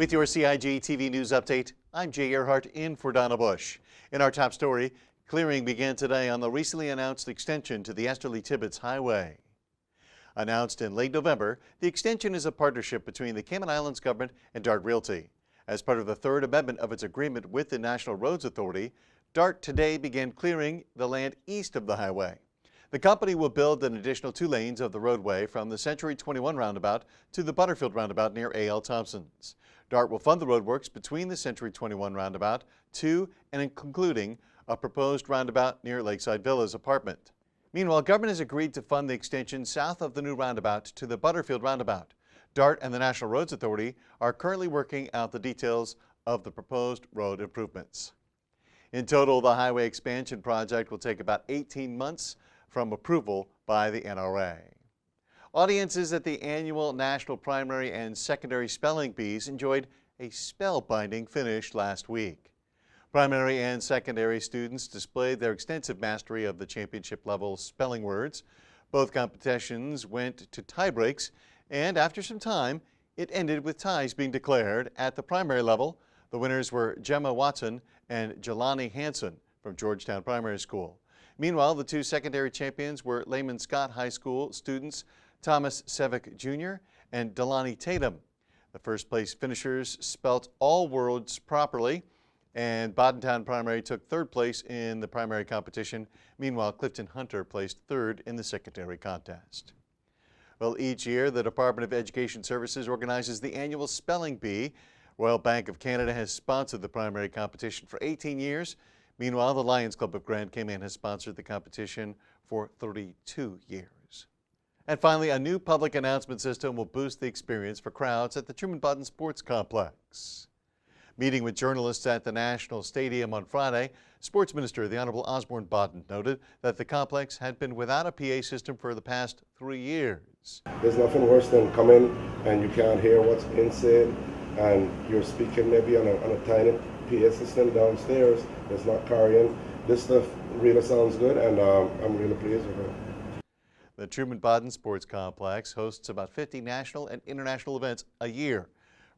With your CIGTV News Update, I'm Jay Earhart in for Donna Bush. In our top story, clearing began today on the recently announced extension to the Esterly-Tibbetts Highway. Announced in late November, the extension is a partnership between the Cayman Islands government and DART Realty. As part of the third amendment of its agreement with the National Roads Authority, DART today began clearing the land east of the highway. The company will build an additional 2 lanes of the roadway from the Century 21 roundabout to the Butterfield roundabout near A.L. Thompson's. DART will fund the roadworks between the Century 21 roundabout to and concluding a proposed roundabout near Lakeside Villas apartment. Meanwhile, government has agreed to fund the extension south of the new roundabout to the Butterfield roundabout. DART and the National Roads Authority are currently working out the details of the proposed road improvements. In total, the highway expansion project will take about 18 months from approval by the NRA. Audiences at the annual National Primary and Secondary Spelling Bees enjoyed a spellbinding finish last week. Primary and secondary students displayed their extensive mastery of the championship-level spelling words. Both competitions went to tie breaks, and after some time, it ended with ties being declared. At the primary level, the winners were Gemma Watson and Jelani Hanson from Georgetown Primary School. Meanwhile, the 2 secondary champions were Lehman Scott High School students Thomas Sevick Jr. and Delani Tatum. The first place finishers spelt all words properly, and Bodentown Primary took 3rd place in the primary competition. Meanwhile, Clifton Hunter placed 3rd in the secondary contest. Well, each year, the Department of Education Services organizes the annual Spelling Bee. Royal Bank of Canada has sponsored the primary competition for 18 years. Meanwhile, the Lions Club of Grand Cayman has sponsored the competition for 32 years. And finally, a new public announcement system will boost the experience for crowds at the Truman Bodden Sports Complex. Meeting with journalists at the National Stadium on Friday, Sports Minister the Honorable Osborne Bodden noted that the complex had been without a PA system for the past 3 years. There's nothing worse than coming and you can't hear what's being said, and you're speaking maybe on a tiny PA system downstairs that's not carrying. This stuff really sounds good, and I'm really pleased with it. The Truman Bodden Sports Complex hosts about 50 national and international events a year.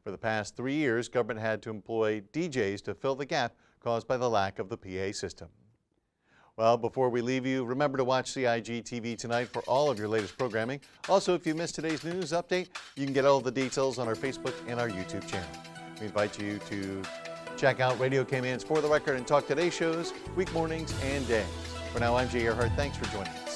For the past 3 years, government had to employ DJs to fill the gap caused by the lack of the PA system. Well, before we leave you, remember to watch CIGTV tonight for all of your latest programming. Also, if you missed today's news update, you can get all the details on our Facebook and our YouTube channel. We invite you to check out Radio Cayman's For the Record and Talk Today shows, week mornings and days. For now, I'm Jay Earhart. Thanks for joining us.